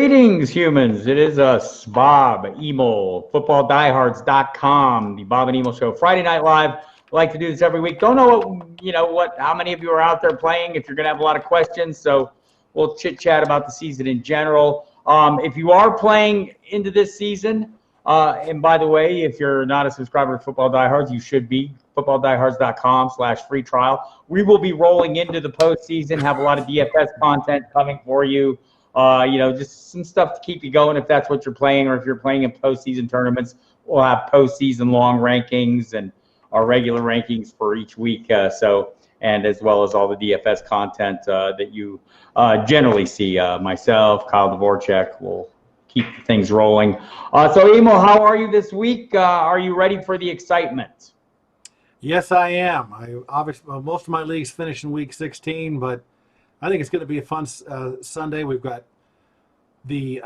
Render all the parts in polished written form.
Greetings, humans. It is us, Bob, Emil, footballdiehards.com, the Bob and Emil Show, Friday Night Live. I like to do this every week. Don't know how many of you are out there playing, if you're going to have a lot of questions, so we'll chit-chat about the season in general. If you are playing into this season, and by the way, if you're not a subscriber to Football Diehards, you should be, footballdiehards.com/free trial. We will be rolling into the postseason, have a lot of DFS content coming for you. Just some stuff to keep you going if that's what you're playing, or if you're playing in postseason tournaments, we'll have postseason long rankings and our regular rankings for each week. And as well as all the DFS content that you generally see. Myself, Kyle Dvorak will keep things rolling. So, Emil, how are you this week? Are you ready for the excitement? Yes, I am. Most of my leagues finish in week 16, but I think it's going to be a fun Sunday. We've got the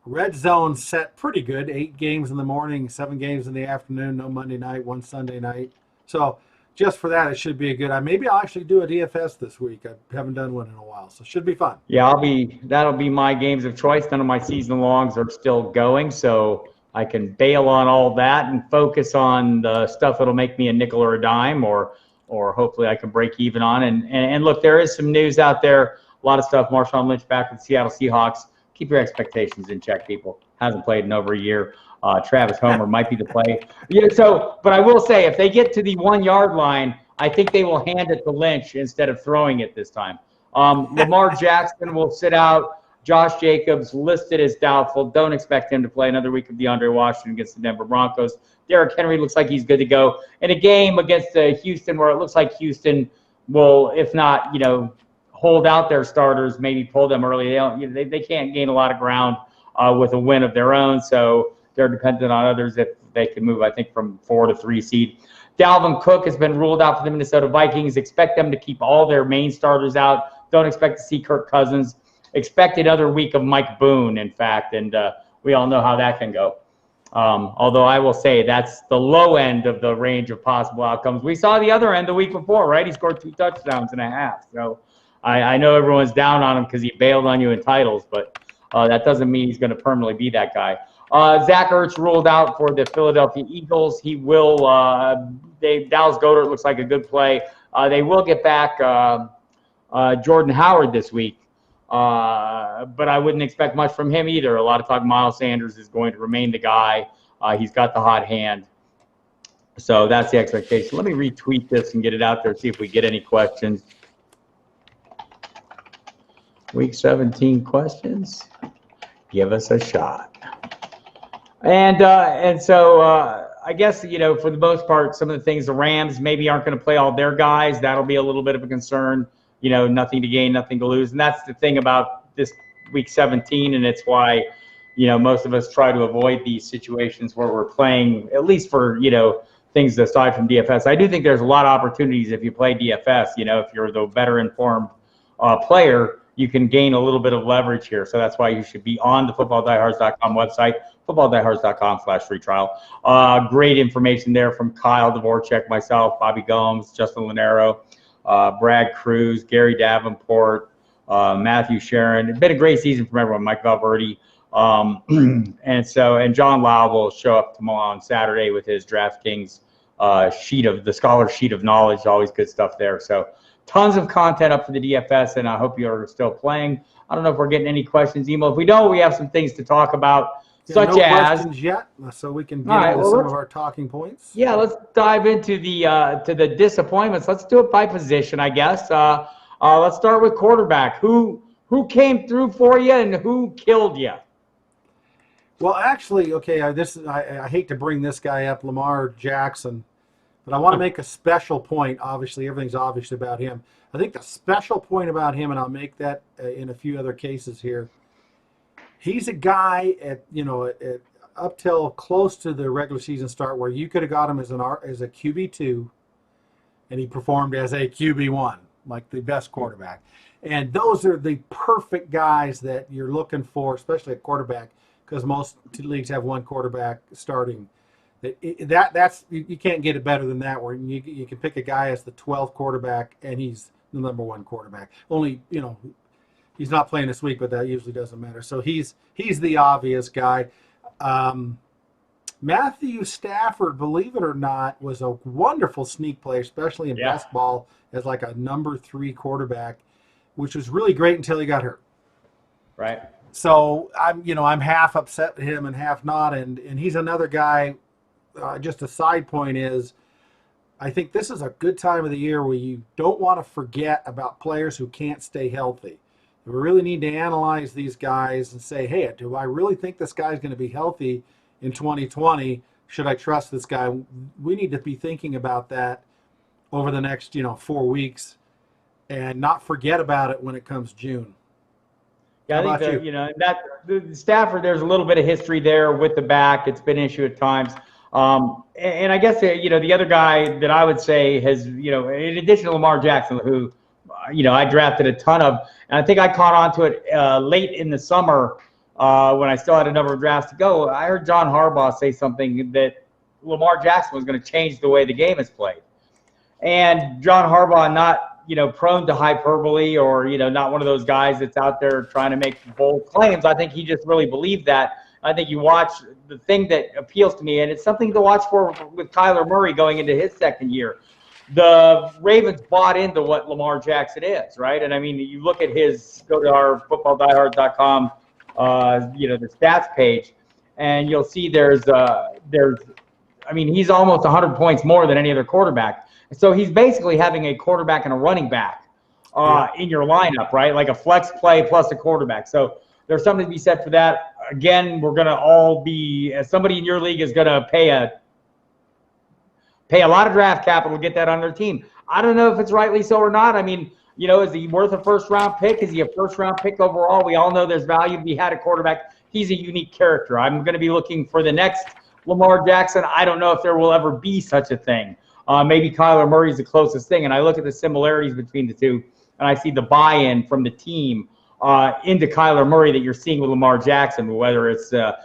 red zone set pretty good. 8 games in the morning, 7 games in the afternoon, no Monday night, 1 Sunday night. So just for that, it should be a good. Maybe I'll actually do a DFS this week. I haven't done one in a while, so it should be fun. Yeah, that'll be my games of choice. None of my season longs are still going, so I can bail on all that and focus on the stuff that'll make me a nickel or a dime, or hopefully I can break even on. And look, there is some news out there, a lot of stuff. Marshawn Lynch back with the Seattle Seahawks. Keep your expectations in check, people. Hasn't played in over a year. Travis Homer might be the play. But I will say, if they get to the 1 yard line, I think they will hand it to Lynch instead of throwing it this time. Lamar Jackson will sit out. Josh Jacobs listed as doubtful. Don't expect him to play another week of DeAndre Washington against the Denver Broncos. Derrick Henry looks like he's good to go. In a game against Houston where it looks like Houston will, if not, hold out their starters, maybe pull them early. They can't gain a lot of ground with a win of their own, so they're dependent on others if they can move, I think, from 4 to 3 seed. Dalvin Cook has been ruled out for the Minnesota Vikings. Expect them to keep all their main starters out. Don't expect to see Kirk Cousins. Expect another week of Mike Boone, in fact, and we all know how that can go. Although I will say that's the low end of the range of possible outcomes. We saw the other end the week before, right? He scored 2 touchdowns and a half. So I know everyone's down on him because he bailed on you in titles, but that doesn't mean he's going to permanently be that guy. Zach Ertz ruled out for the Philadelphia Eagles. He will. Dallas Goedert looks like a good play. They will get back Jordan Howard this week, but I wouldn't expect much from him either. A lot of talk Miles Sanders is going to remain the guy. He's got the hot hand. So that's the expectation. Let me retweet this and get it out there, see if we get any questions. Week 17 questions. Give us a shot. And so I guess, for the most part, some of the things, the Rams maybe aren't going to play all their guys. That'll be a little bit of a concern. Nothing to gain, nothing to lose. And that's the thing about this week 17, and it's why, most of us try to avoid these situations where we're playing, at least for, things aside from DFS. I do think there's a lot of opportunities if you play DFS. If you're the better informed player, you can gain a little bit of leverage here. So that's why you should be on the footballdiehards.com website, footballdiehards.com/free trial. Great information there from Kyle Dvorak, myself, Bobby Gomes, Justin Lanero, Brad Cruz, Gary Davenport, Matthew Sharon. It's been a great season from everyone, Mike Valverde. And John Lau will show up tomorrow on Saturday with his DraftKings scholar sheet of knowledge. Always good stuff there. So tons of content up for the DFS, and I hope you're still playing. I don't know if we're getting any questions, Emil. If we don't, we have some things to talk about, such no as questions yet, so we can get into some of our talking points. Yeah, let's dive into the disappointments. Let's do it by position, I guess. Let's start with quarterback. Who came through for you and who killed you? Well, actually, okay, I hate to bring this guy up, Lamar Jackson, but I want to make a special point. Obviously, everything's obvious about him. I think the special point about him, and I'll make that in a few other cases here, he's a guy at up till close to the regular season start where you could have got him as a QB2, and he performed as a QB1, like the best quarterback. And those are the perfect guys that you're looking for, especially at quarterback, because most leagues have one quarterback starting. You can't get it better than that, where you can pick a guy as the 12th quarterback and he's the number 1 quarterback. Only He's not playing this week, but that usually doesn't matter. So he's the obvious guy. Matthew Stafford, believe it or not, was a wonderful sneak play, especially in best ball as like a number 3 quarterback, which was really great until he got hurt. Right. So I'm half upset with him and half not, and he's another guy. Just a side point is, I think this is a good time of the year where you don't want to forget about players who can't stay healthy. We really need to analyze these guys and say, hey, do I really think this guy's going to be healthy in 2020? Should I trust this guy? We need to be thinking about that over the next 4 weeks and not forget about it when it comes June. Yeah, I think the Stafford, there's a little bit of history there with the back. It's been an issue at times. And I guess, the other guy that I would say has, in addition to Lamar Jackson, who, I drafted a ton of, and I think I caught on to it late in the summer when I still had a number of drafts to go. I heard John Harbaugh say something that Lamar Jackson was going to change the way the game is played. And John Harbaugh, not, prone to hyperbole or, not one of those guys that's out there trying to make bold claims. I think he just really believed that. I think you watch the thing that appeals to me, and it's something to watch for with Kyler Murray going into his second year. The Ravens bought into what Lamar Jackson is, right? And I mean, you look at go to our footballdiehards.com, the stats page, and you'll see he's almost 100 points more than any other quarterback. So he's basically having a quarterback and a running back in your lineup, right? Like a flex play plus a quarterback. So there's something to be said for that. Again, we're going to all be, somebody in your league is going to pay a lot of draft capital to get that on their team. I don't know if it's rightly so or not. I mean, is he worth a first-round pick? Is he a first-round pick overall? We all know there's value to be had at quarterback. He's a unique character. I'm going to be looking for the next Lamar Jackson. I don't know if there will ever be such a thing. Maybe Kyler Murray's the closest thing, and I look at the similarities between the two, and I see the buy-in from the team into Kyler Murray that you're seeing with Lamar Jackson, whether it's a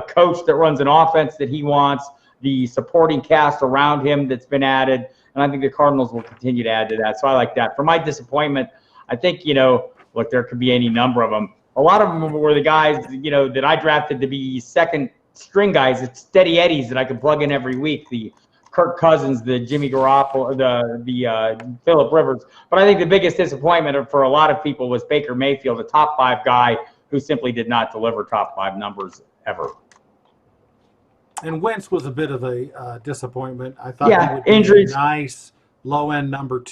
coach that runs an offense that he wants, the supporting cast around him that's been added, and I think the Cardinals will continue to add to that. So I like that. For my disappointment, I think, look, there could be any number of them. A lot of them were the guys, that I drafted to be second string guys. It's steady Eddies that I could plug in every week. The Kirk Cousins, the Jimmy Garoppolo, the Phillip Rivers. But I think the biggest disappointment for a lot of people was Baker Mayfield, a top 5 guy who simply did not deliver top 5 numbers ever. And Wentz was a bit of a disappointment. I thought he would be injuries. A nice low-end number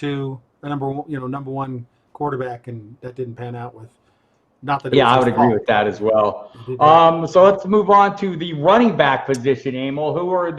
1 quarterback, and that didn't pan out with. Not that. I would agree with that as well. So let's move on to the running back position, Emil.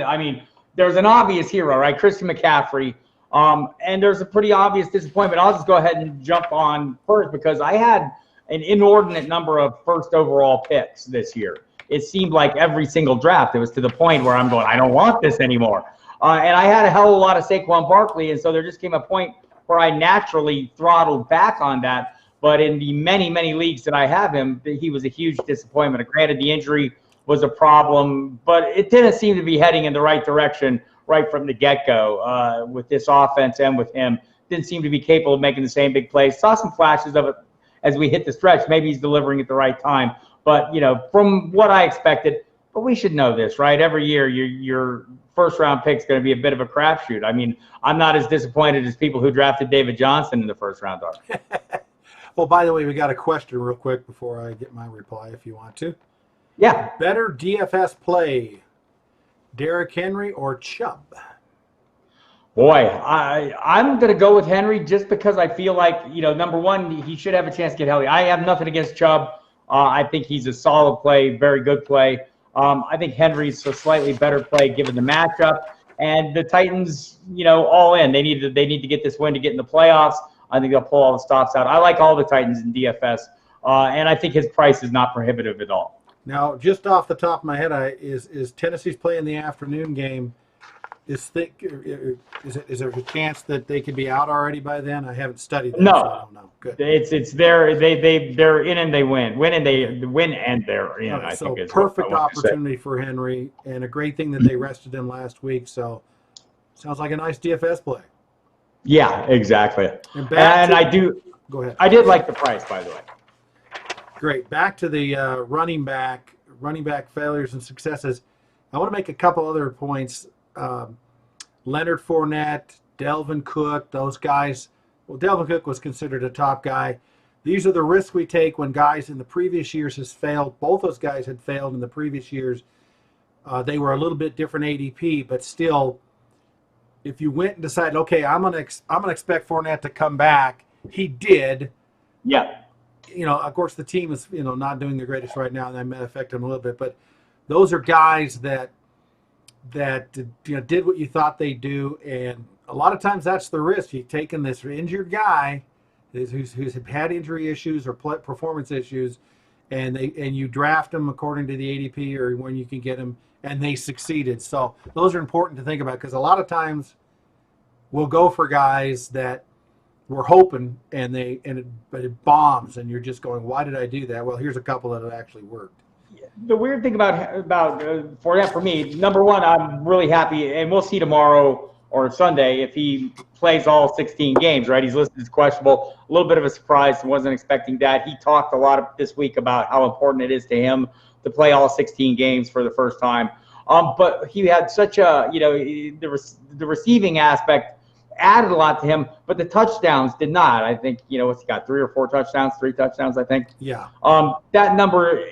There's an obvious hero, right? Christian McCaffrey. And there's a pretty obvious disappointment. I'll just go ahead and jump on first because I had an inordinate number of first overall picks this year. It seemed like every single draft, it was to the point where I'm going, I don't want this anymore. And I had a hell of a lot of Saquon Barkley, and so there just came a point where I naturally throttled back on that. But in the many, many leagues that I have him, he was a huge disappointment. Granted, the injury was a problem, but it didn't seem to be heading in the right direction right from the get-go with this offense and with him. Didn't seem to be capable of making the same big plays. Saw some flashes of it as we hit the stretch. Maybe he's delivering at the right time. But, from what I expected, but we should know this, right? Every year, your first-round pick is going to be a bit of a crapshoot. I mean, I'm not as disappointed as people who drafted David Johnson in the first round are. Well, by the way, we got a question real quick before I get my reply, if you want to. Yeah. Better DFS play, Derrick Henry or Chubb? Boy, I'm going to go with Henry just because I feel like, number one, he should have a chance to get healthy. I have nothing against Chubb. I think he's a solid play, very good play. I think Henry's a slightly better play given the matchup. And the Titans, all in. They need to get this win to get in the playoffs. I think they'll pull all the stops out. I like all the Titans in DFS, and I think his price is not prohibitive at all. Now, just off the top of my head, is Tennessee's playing the afternoon game? Is there a chance that they could be out already by then? I haven't studied that. No, so I don't know. Good. It's they're in and they win. Win and they're in. Right, I think is perfect opportunity for Henry, and a great thing that they rested him last week. So sounds like a nice DFS play. Yeah, exactly. Go ahead. I did like the price, by the way. Great. Back to the running back failures and successes. I want to make a couple other points. Leonard Fournette, Delvin Cook, those guys. Well, Delvin Cook was considered a top guy. These are the risks we take when guys in the previous years has failed. Both those guys had failed in the previous years. They were a little bit different ADP, but still, if you went and decided, okay, I'm gonna expect Fournette to come back, he did. Yeah. Of course, the team is not doing the greatest right now, and that may affect him a little bit. But those are guys that did what you thought they'd do, and a lot of times that's the risk. You've taken this injured guy who's had injury issues or performance issues, and you draft them according to the ADP or when you can get them, and they succeeded. So those are important to think about, because a lot of times we'll go for guys that we're hoping but it bombs, and you're just going, why did I do that? Well, here's a couple that have actually worked. The weird thing about Fournette for me, number one, I'm really happy, and we'll see tomorrow or Sunday if he plays all 16 games, right? He's listed as questionable. A little bit of a surprise. Wasn't expecting that. He talked a lot this week about how important it is to him to play all 16 games for the first time. But he had such a, the receiving aspect added a lot to him, but the touchdowns did not. I think, what's he got, 3 or 4 touchdowns, 3 touchdowns, I think. Yeah. That number,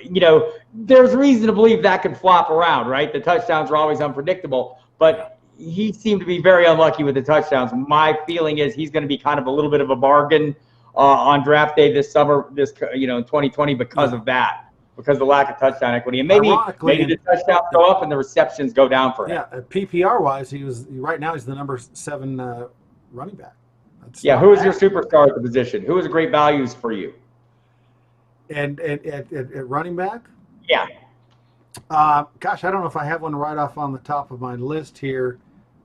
there's reason to believe that could flop around, right? The touchdowns are always unpredictable, but he seemed to be very unlucky with the touchdowns. My feeling is he's going to be kind of a little bit of a bargain on draft day this summer, in 2020 because of that, because of the lack of touchdown equity. And maybe the touchdowns go up and the receptions go down for him. Yeah, PPR-wise, right now he's the number 7 running back. Who is your superstar at the position? Who is great values for you? And at running back? Yeah. Gosh, I don't know if I have one right off on the top of my list here.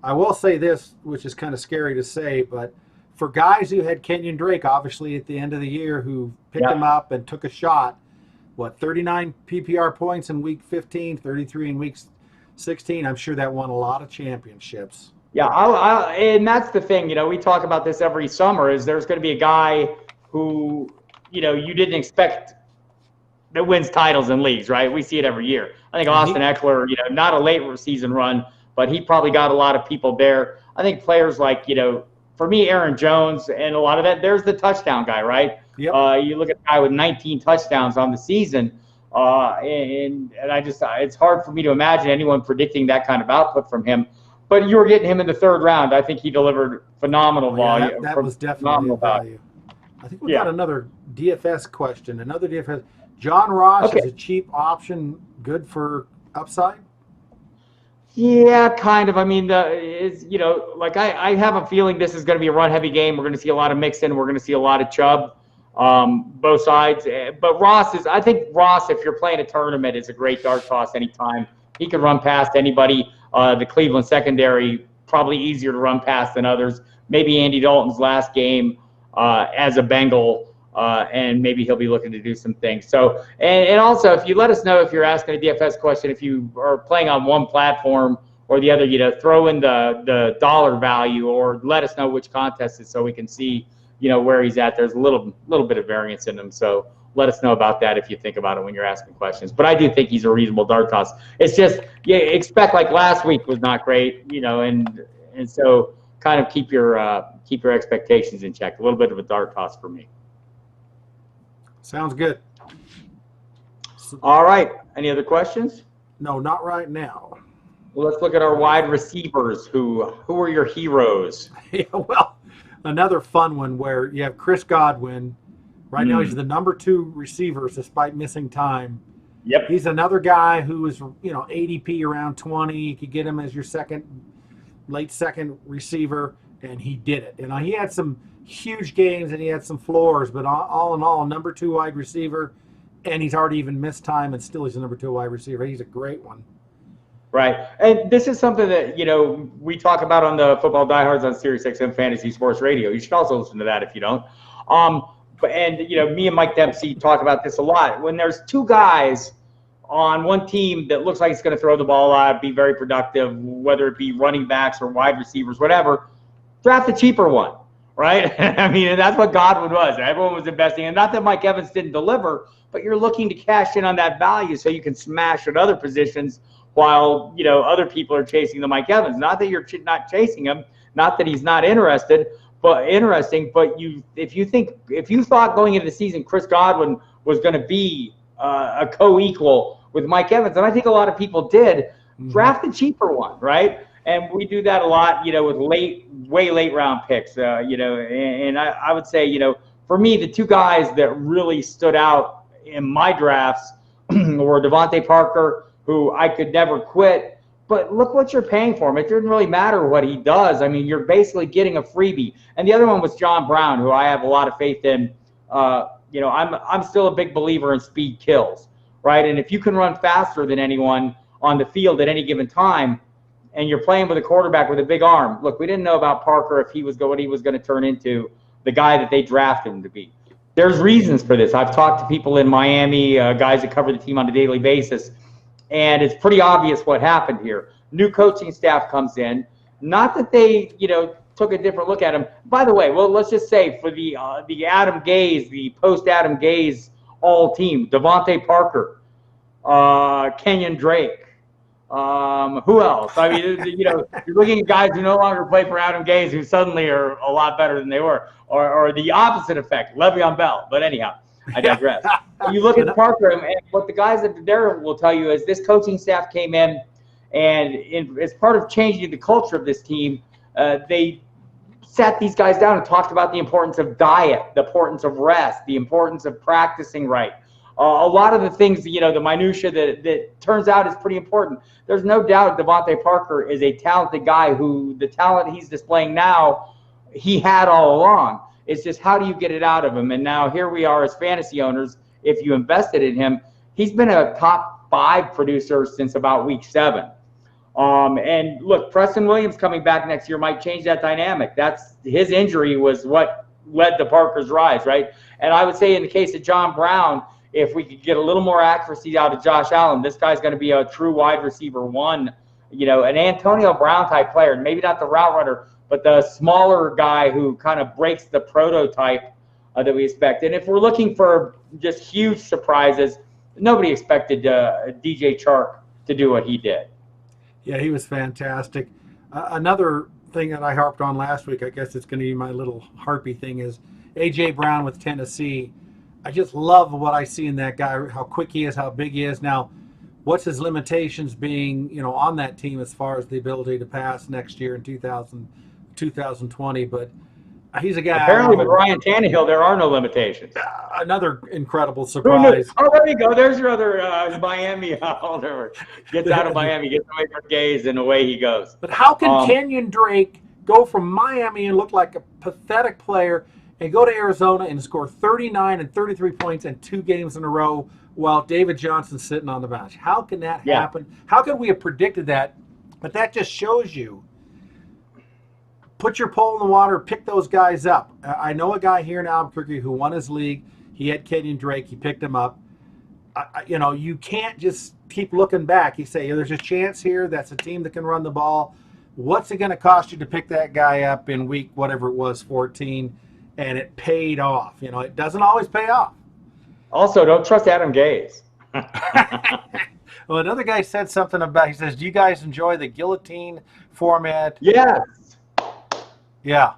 I will say this, which is kind of scary to say, but for guys who had Kenyon Drake, obviously at the end of the year, who picked him up and took a shot, 39 PPR points in week 15, 33 in week 16. I'm sure that won a lot of championships. Yeah, and that's the thing. We talk about this every summer. Is there's going to be a guy who you didn't expect that wins titles in leagues, right? We see it every year. I think Austin Eckler, not a late season run, but he probably got a lot of people there. I think players like, for me, Aaron Jones and a lot of that, there's the touchdown guy, right? Yep. You look at a guy with 19 touchdowns on the season, and it's hard for me to imagine anyone predicting that kind of output from him. But you were getting him in the 3rd round. I think he delivered phenomenal value. That was definitely a value. I think we got another DFS question. Another DFS. John Ross is a cheap option, good for upside? Yeah, kind of. I mean, I have a feeling this is going to be a run-heavy game. We're going to see a lot of Mixon. We're going to see a lot of Chubb, both sides. But I think Ross, if you're playing a tournament, is a great dart toss anytime. He can run past anybody. The Cleveland secondary, probably easier to run past than others. Maybe Andy Dalton's last game as a Bengal, and maybe he'll be looking to do some things. So, and also, if you let us know if you're asking a DFS question, if you are playing on one platform or the other, throw in the dollar value, or let us know which contest is so we can see, where he's at. There's a little bit of variance in them. So let us know about that if you think about it when you're asking questions. But I do think he's a reasonable dart toss. It's just, expect like last week was not great, and so kind of keep your expectations in check. A little bit of a dart toss for me. Sounds good. All right. Any other questions? No, not right now. Well, let's look at our wide receivers. Who are your heroes? Yeah, well, another fun one where you have Chris Godwin. Right now, he's the number 2 receiver despite missing time. Yep. He's another guy who is, ADP around 20. You could get him as your late second receiver, and he did it. He had some huge games and he had some floors, but all in all, number 2 wide receiver, and he's already even missed time, and still he's a number 2 wide receiver. He's a great one. Right. And this is something that, we talk about on the Football Diehards on SiriusXM Fantasy Sports Radio. You should also listen to that if you don't. Me and Mike Dempsey talk about this a lot. When there's 2 guys on one team that looks like it's going to throw the ball out, be very productive, whether it be running backs or wide receivers, whatever, draft the cheaper one, right? I mean, that's what Godwin was. Everyone was investing, and not that Mike Evans didn't deliver, but you're looking to cash in on that value so you can smash at other positions while other people are chasing the Mike Evans. Not that you're not chasing him, not that he's not interested, but interesting. But if you thought going into the season Chris Godwin was going to be a co-equal with Mike Evans, and I think a lot of people did, draft the cheaper one, right? And we do that a lot, with way late round picks, and I would say, for me, the two guys that really stood out in my drafts were Devontae Parker, who I could never quit, but look what you're paying for him. It didn't really matter what he does. I mean, you're basically getting a freebie. And the other one was John Brown, who I have a lot of faith in. I'm still a big believer in speed kills, right? And if you can run faster than anyone on the field at any given time, and you're playing with a quarterback with a big arm. Look, we didn't know about Parker if what he was going to turn into, the guy that they drafted him to be. There's reasons for this. I've talked to people in Miami, guys that cover the team on a daily basis, and it's pretty obvious what happened here. New coaching staff comes in. Not that they, took a different look at him. By the way, well, let's just say for the Adam Gase, the post-Adam Gase all team, Devontae Parker, Kenyon Drake, who else? I mean, you're looking at guys who no longer play for Adam Gase who suddenly are a lot better than they were, or the opposite effect, Le'Veon Bell. But anyhow, I digress. You look at Parker, and what the guys that there will tell you is this coaching staff came in, and as part of changing the culture of this team, they sat these guys down and talked about the importance of diet, the importance of rest, the importance of practicing right. A lot of the things, the minutia that turns out is pretty important. There's no doubt Devontae Parker is a talented guy who the talent he's displaying now, he had all along. It's just how do you get it out of him? And now here we are as fantasy owners. If you invested in him, he's been a top 5 producer since about week 7. And look, Preston Williams coming back next year might change that dynamic. His injury was what led to Parker's rise, right? And I would say in the case of John Brown, if we could get a little more accuracy out of Josh Allen, this guy's going to be a true wide receiver 1, an Antonio Brown type player, maybe not the route runner, but the smaller guy who kind of breaks the prototype that we expect. And if we're looking for just huge surprises, nobody expected DJ Chark to do what he did. Yeah, he was fantastic. Another thing that I harped on last week, I guess it's going to be my little harpy thing, is A.J. Brown with Tennessee. I just love what I see in that guy, how quick he is, how big he is. Now, what's his limitations being, on that team as far as the ability to pass next year in 2020, but he's a guy. Apparently with Ryan Tannehill, there are no limitations. Another incredible surprise. Oh, there you go. There's your other Miami holder. Gets out of Miami, gets away from Gase, and away he goes. But how can Kenyon Drake go from Miami and look like a pathetic player and go to Arizona and score 39 and 33 points in 2 games in a row while David Johnson's sitting on the bench? How can that happen? How could we have predicted that? But that just shows you, put your pole in the water, pick those guys up. I know a guy here in Albuquerque who won his league. He had Kenyon Drake. He picked him up. You can't just keep looking back. You say, there's a chance here. That's a team that can run the ball. What's it going to cost you to pick that guy up in week, whatever it was, 14? And it paid off. It doesn't always pay off. Also, don't trust Adam Gase. Well, another guy said something about, he says, do you guys enjoy the guillotine format? Yes. Yeah.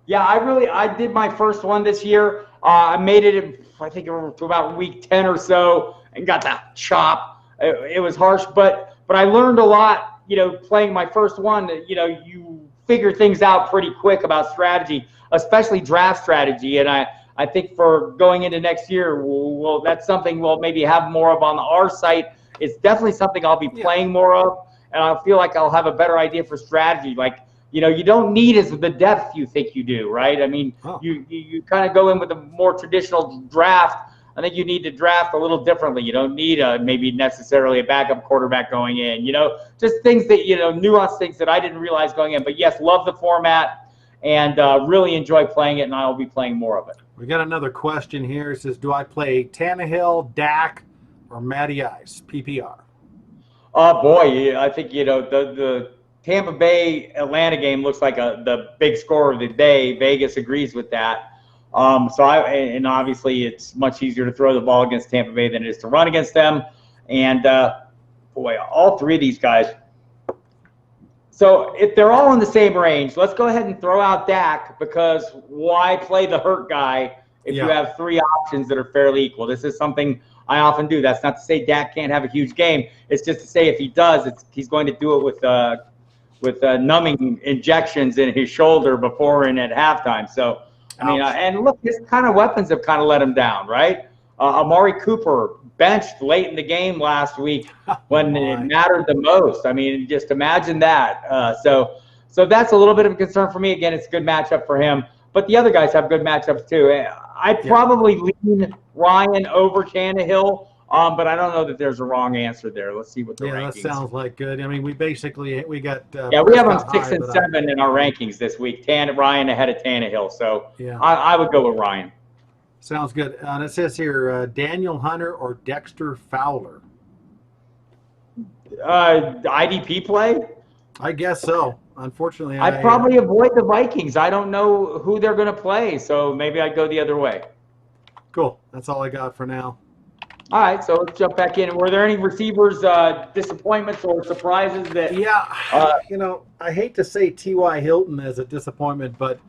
Yeah, I did my first one this year. I made it, I think, to about week 10 or so and got that chop. It was harsh, but I learned a lot, playing my first one. You figure things out pretty quick about strategy, especially draft strategy. And I think for going into next year, that's something we'll maybe have more of on our site. It's definitely something I'll be playing more of, and I feel like I'll have a better idea for strategy. Like, you don't need the depth you think you do, right? I mean, you kind of go in with a more traditional draft. I think you need to draft a little differently. You don't need maybe necessarily a backup quarterback going in, just things that, nuanced things that I didn't realize going in. But yes, love the format and really enjoy playing it, and I'll be playing more of it. We got another question here. It says, do I play Tannehill, Dak, or Matty Ice, PPR? Oh, boy, I think, the Tampa Bay Atlanta game looks like the big score of the day. Vegas agrees with that. And obviously it's much easier to throw the ball against Tampa Bay than it is to run against them. And boy, all three of these guys. So if they're all in the same range, let's go ahead and throw out Dak, because why play the hurt guy if you have three options that are fairly equal? This is something I often do. That's not to say Dak can't have a huge game. It's just to say if he does, he's going to do it with numbing injections in his shoulder before and at halftime. So, I mean, and look, his kind of weapons have kind of let him down, right? Amari Cooper benched late in the game last week when it mattered the most. I mean, just imagine that. So that's a little bit of a concern for me. Again, it's a good matchup for him, but the other guys have good matchups too. I'd probably lean Ryan over Tannehill, but I don't know that there's a wrong answer there. Let's see what the rankings. That sounds like good. I mean, we got. We have them 6 and 7 in our rankings this week. Ryan ahead of Tannehill, so I would go with Ryan. Sounds good. And it says here, Daniel Hunter or Dexter Fowler? IDP play? I guess so. Unfortunately, I'd probably avoid the Vikings. I don't know who they're going to play, so maybe I'd go the other way. Cool. That's all I got for now. All right, so let's jump back in. Were there any receivers disappointments or surprises that? Yeah, I hate to say T.Y. Hilton as a disappointment, but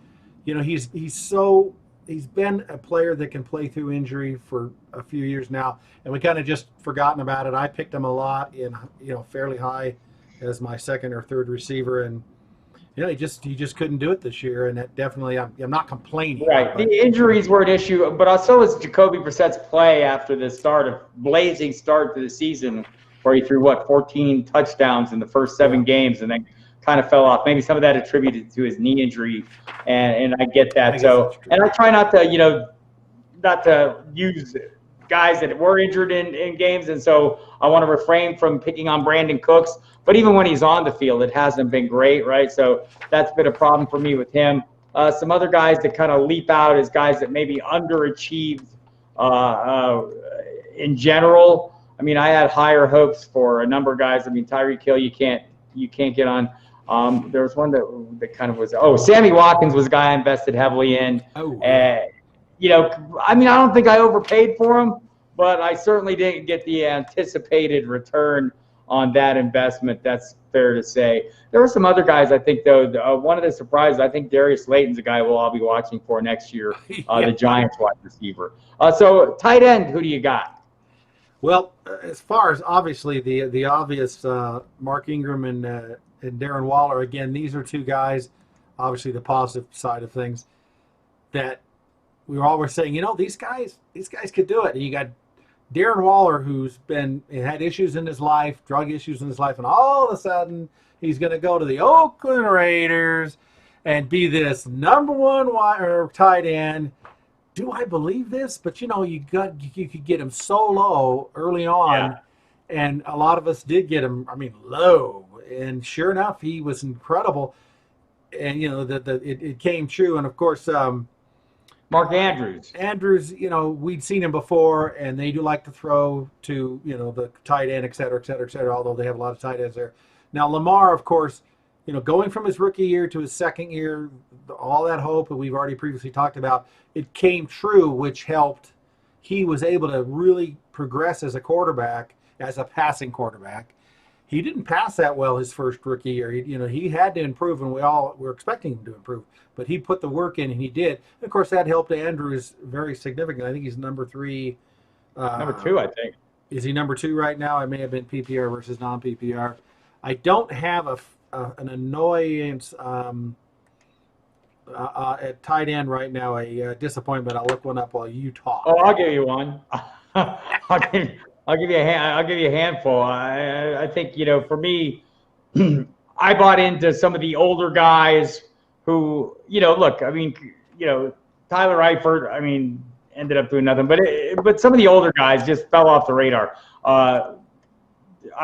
he's been a player that can play through injury for a few years now, and we kind of just forgotten about it. I picked him a lot in fairly high as my second or third receiver, and he just couldn't do it this year, and that definitely I'm not complaining. Right, the injuries were an issue, but also was Jacoby Brissett's play after the blazing start to the season, where he threw 14 touchdowns in the first 7 games, and then kind of fell off. Maybe some of that attributed to his knee injury, and I get that. And I try not to use guys that were injured in games, and so I want to refrain from picking on Brandon Cooks. But even when he's on the field, it hasn't been great, right? So that's been a problem for me with him. Some other guys that kind of leap out as guys that maybe underachieved in general. I mean, I had higher hopes for a number of guys. I mean, Tyreek Hill, you can't get on. There was one that kind of was. Sammy Watkins was a guy I invested heavily in. I mean, I don't think I overpaid for him, but I certainly didn't get the anticipated return on that investment. That's fair to say. There were some other guys, I think, though. One of the surprises, I think Darius Slayton's a guy I'll be watching for next year, the Giants wide receiver. So tight end, who do you got? Well, as far as obviously the obvious Mark Ingram and Darren Waller, again, these are two guys, obviously the positive side of things, that we were always saying, these guys could do it. And you got Darren Waller, who's had issues in his life, drug issues in his life, and all of a sudden he's going to go to the Oakland Raiders and be this number one tight end. Do I believe this? But you could get him so low early on, and a lot of us did get him. I mean, low, and sure enough, he was incredible, and it came true. And of course, Mark Andrews. Andrews, we'd seen him before, and they do like to throw to the tight end, et cetera, et cetera, et cetera. Although they have a lot of tight ends there. Now Lamar, of course, going from his rookie year to his second year, all that hope that we've already previously talked about, it came true, which helped. He was able to really progress as a quarterback, as a passing quarterback. He didn't pass that well his first rookie year. He had to improve, and we all were expecting him to improve. But he put the work in, and he did. And of course, that helped Andrews very significantly. I think he's number 3. Number 2, I think. Is he number 2 right now? It may have been PPR versus non-PPR. I don't have an annoyance at tight end right now, a disappointment. I'll look one up while you talk. I'll give you one. I'll give you a handful. I think for me, I bought into some of the older guys who look. I mean, Tyler Eifert. I mean, ended up doing nothing. But some of the older guys just fell off the radar. I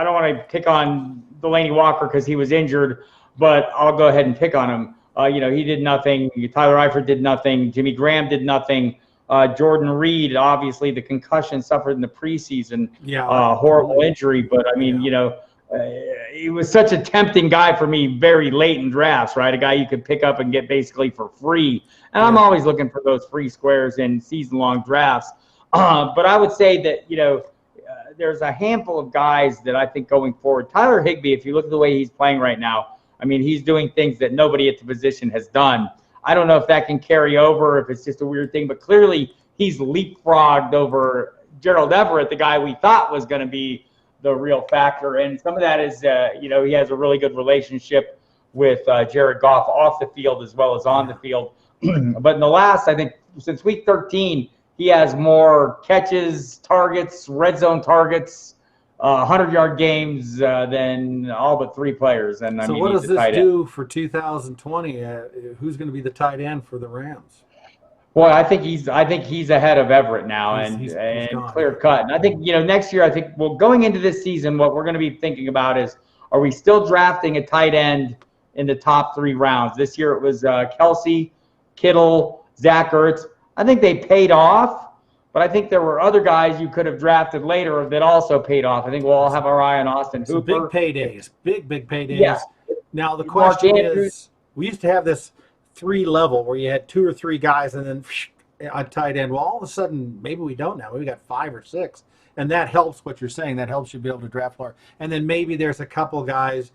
don't want to pick on Delaney Walker because he was injured, but I'll go ahead and pick on him. He did nothing. Tyler Eifert did nothing. Jimmy Graham did nothing. Jordan Reed, obviously the concussion suffered in the preseason, horrible injury. But I mean, he was such a tempting guy for me very late in drafts, right? A guy you could pick up and get basically for free. And I'm always looking for those free squares in season-long drafts. But I would say that, there's a handful of guys that I think going forward. Tyler Higbee, if you look at the way he's playing right now, I mean, he's doing things that nobody at the position has done. I don't know if that can carry over, if it's just a weird thing, but clearly he's leapfrogged over Gerald Everett, the guy we thought was going to be the real factor. And some of that is, he has a really good relationship with Jared Goff off the field as well as on the field. But in the last, I think, since week 13, he has more catches, targets, red zone targets, 100-yard games than all but 3 players. And so what does this do for 2020? Who's going to be the tight end for the Rams? Well, I think he's ahead of Everett now, he's clear cut. And I think next year, going into this season, what we're going to be thinking about is, are we still drafting a tight end in the top 3 rounds? This year it was Kelsey, Kittle, Zach Ertz. I think they paid off, but I think there were other guys you could have drafted later that also paid off. I think we'll all have our eye on Austin Hooper. Big paydays, big paydays. Yeah. Now the question is, we used to have this 3 level where you had 2 or 3 guys and then a tight end. Well, all of a sudden, maybe we don't now. We got 5 or 6, and that helps what you're saying. That helps you be able to draft lower. And then maybe there's a couple guys,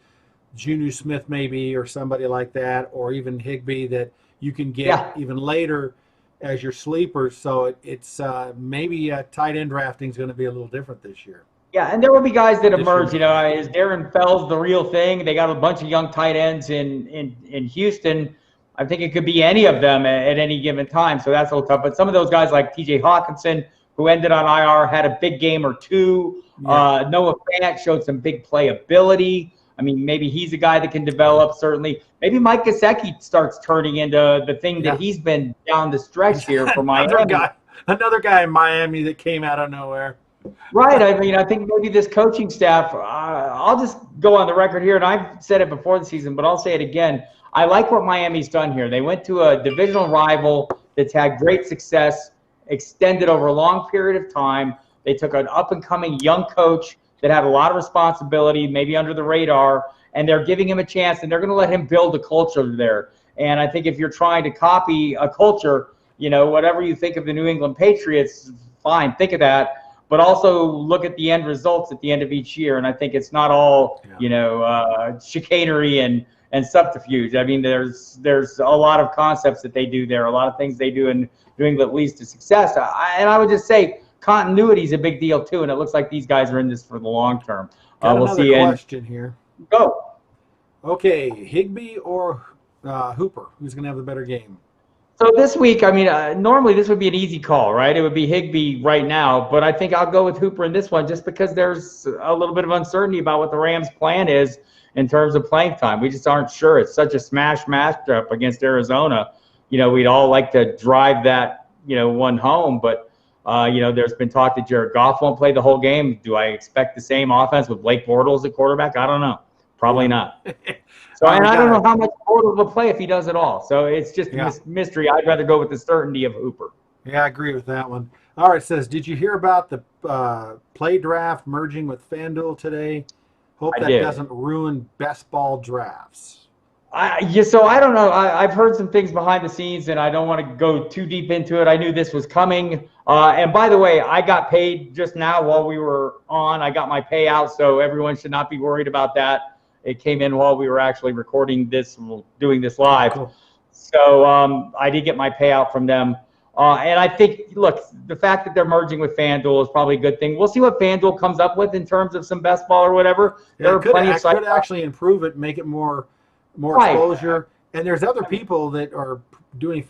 Juju Smith maybe, or somebody like that, or even Higbee that you can get even later as your sleepers. So it's maybe tight end drafting is going to be a little different this year. Yeah, and there will be guys that emerge. Is Darren Fells the real thing? They got a bunch of young tight ends in Houston. I think it could be any of them at any given time, so that's a little tough. But some of those guys like T.J. Hawkinson, who ended on IR, had a big game or 2. Yeah. Noah Fant showed some big playability. I mean, maybe he's a guy that can develop, certainly. Maybe Mike Gesicki starts turning into the thing that he's been down the stretch here for Miami. Another guy in Miami that came out of nowhere. Right. I mean, I think maybe this coaching staff, I'll just go on the record here, and I've said it before the season, but I'll say it again. I like what Miami's done here. They went to a divisional rival that's had great success, extended over a long period of time. They took an up-and-coming young coach that had a lot of responsibility, maybe under the radar, and they're giving him a chance, and they're going to let him build a culture there. And I think if you're trying to copy a culture, whatever you think of the New England Patriots, fine, think of that, but also look at the end results at the end of each year. And I think it's not all, chicanery and subterfuge. I mean, there's a lot of concepts that they do there, a lot of things they do in New England that leads to success. And I would just say continuity is a big deal too, and it looks like these guys are in this for the long term. We'll see. Question here. Go. Okay, Higbee or Hooper? Who's going to have the better game? So this week, I mean, normally this would be an easy call, right? It would be Higbee right now, but I think I'll go with Hooper in this one just because there's a little bit of uncertainty about what the Rams' plan is in terms of playing time. We just aren't sure. It's such a smash matchup against Arizona. We'd all like to drive that, one home, but there's been talk that Jared Goff won't play the whole game. Do I expect the same offense with Blake Bortles at quarterback? I don't know. Probably not. So and I don't know how much Bortles will play if he does it all. So it's just a mystery. I'd rather go with the certainty of Hooper. Yeah, I agree with that one. All right, it says, did you hear about the play draft merging with FanDuel today? Hope that doesn't ruin best ball drafts. So I don't know. I've heard some things behind the scenes, and I don't want to go too deep into it. I knew this was coming. And by the way, I got paid just now while we were on. I got my payout, so everyone should not be worried about that. It came in while we were actually recording this, doing this live. Cool. So I did get my payout from them. And I think, look, the fact that they're merging with FanDuel is probably a good thing. We'll see what FanDuel comes up with in terms of some best ball or whatever. Yeah, it could actually improve it, make it more exposure. And there's other people that are doing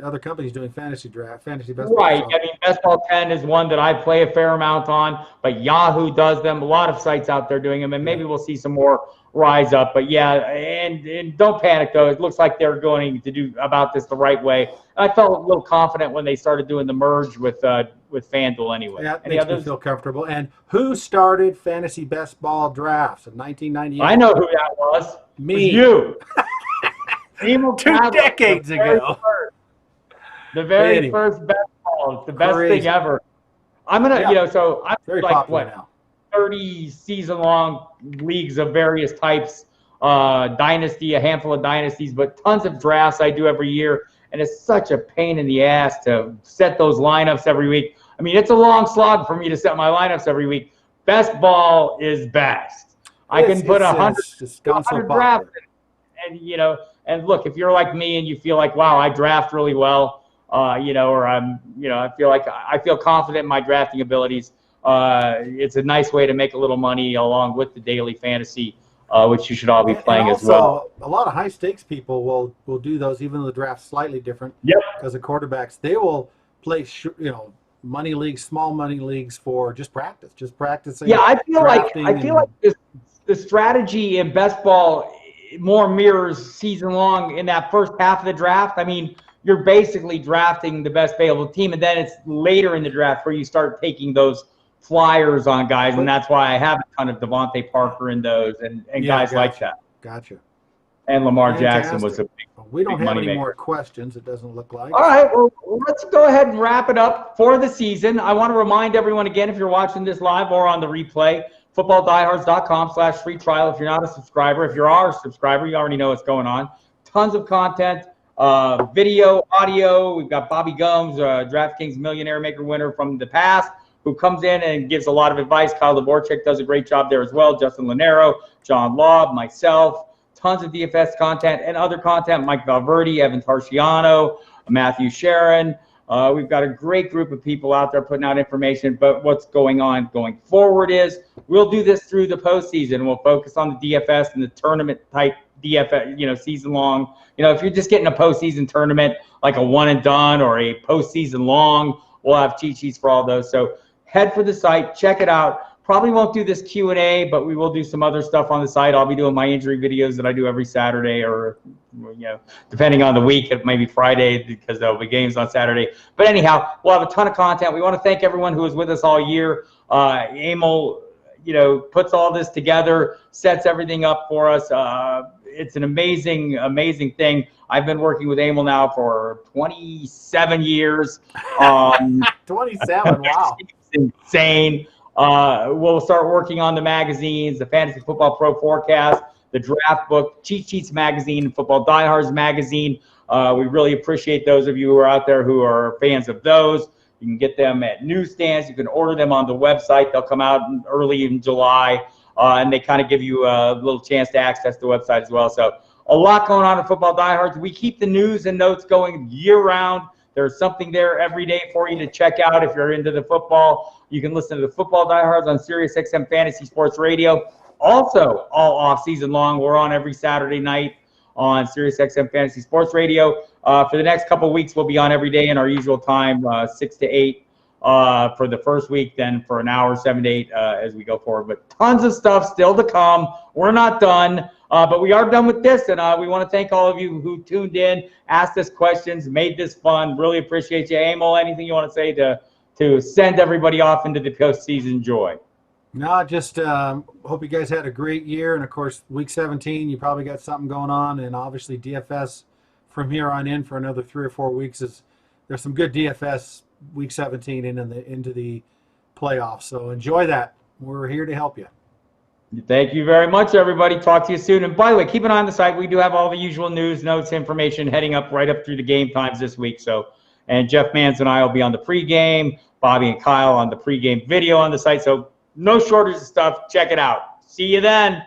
other companies doing fantasy best ball. Right. I mean, Best Ball 10 is one that I play a fair amount on, but Yahoo does them. A lot of sites out there doing them, and maybe we'll see some more rise up. But yeah, and don't panic though. It looks like they're going to do about this the right way. I felt a little confident when they started doing the merge with FanDuel anyway. Yeah, makes me feel comfortable. And who started fantasy best ball drafts in 1998? I know who that was. Me. It was you. Emil 2 decades ago. The very first best ball. It's the best thing ever. I'm gonna, so I'm very like popular what? Now. 30 season-long leagues of various types, dynasty, a handful of dynasties, but tons of drafts I do every year. And it's such a pain in the ass to set those lineups every week. I mean, it's a long slog for me to set my lineups every week. Best ball is best. I can put 100 drafts and and look, if you're like me and you feel like, wow, I draft really well, or I feel confident in my drafting abilities. It's a nice way to make a little money along with the daily fantasy, which you should all be playing as well. A lot of high stakes people will do those, even though the draft's slightly different. Yep. Because of quarterbacks, they will play money leagues, small money leagues for just practicing. Yeah, I feel like the strategy in best ball more mirrors season long in that first half of the draft. I mean, you're basically drafting the best available team, and then it's later in the draft where you start taking those flyers on guys, and that's why I have a ton of Devontae Parker in those and guys like that. Gotcha. And Lamar Jackson was a big We don't big have any maker. more questions, it doesn't look like. All right, well, let's go ahead and wrap it up for the season. I want to remind everyone again, if you're watching this live or on the replay, footballdiehards.com/free trial. If you're not a subscriber, if you are a subscriber, you already know what's going on. Tons of content, video, audio. We've got Bobby Gomes, DraftKings Millionaire Maker winner from the past, who comes in and gives a lot of advice. Kyle Dvorak does a great job there as well. Justin Lanero, John Laub, myself. Tons of DFS content and other content. Mike Valverde, Evan Tarciano, Matthew Sharon. We've got a great group of people out there putting out information. But what's going on going forward is we'll do this through the postseason. We'll focus on the DFS and the tournament type DFS, season long. If you're just getting a postseason tournament like a one and done or a postseason long, we'll have cheat sheets for all those. So head for the site, check it out. Probably won't do this Q&A, but we will do some other stuff on the site. I'll be doing my injury videos that I do every Saturday, or depending on the week, it may be Friday because there'll be games on Saturday. But anyhow, we'll have a ton of content. We want to thank everyone who was with us all year. Emil, puts all this together, sets everything up for us. It's an amazing, amazing thing. I've been working with Emil now for 27 years. 27, wow. It's insane. We'll start working on the magazines, the Fantasy Football Pro Forecast, the Draft Book, Cheat Sheets Magazine, Football Diehards Magazine. We really appreciate those of you who are out there who are fans of those. You can get them at newsstands. You can order them on the website. They'll come out early in July, and they kind of give you a little chance to access the website as well. So a lot going on in Football Diehards. We keep the news and notes going year-round. There's something there every day for you to check out if you're into the football. You can listen to the Football Diehards on SiriusXM Fantasy Sports Radio. Also, all off-season long, we're on every Saturday night on SiriusXM Fantasy Sports Radio. For the next couple of weeks, we'll be on every day in our usual time, 6 to 8 for the first week, then for an hour, 7 to 8 as we go forward. But tons of stuff still to come. We're not done. But we are done with this, and we want to thank all of you who tuned in, asked us questions, made this fun. Really appreciate you. Emil, anything you want to say to send everybody off into the postseason joy? No, just hope you guys had a great year. And, of course, Week 17, you probably got something going on. And, obviously, DFS from here on in for another 3 or 4 weeks. There's some good DFS Week 17 into the playoffs. So enjoy that. We're here to help you. Thank you very much, everybody. Talk to you soon. And by the way, keep an eye on the site. We do have all the usual news, notes, information heading up right up through the game times this week. And Jeff Mans and I will be on the pregame. Bobby and Kyle on the pregame video on the site. So no shortage of stuff. Check it out. See you then.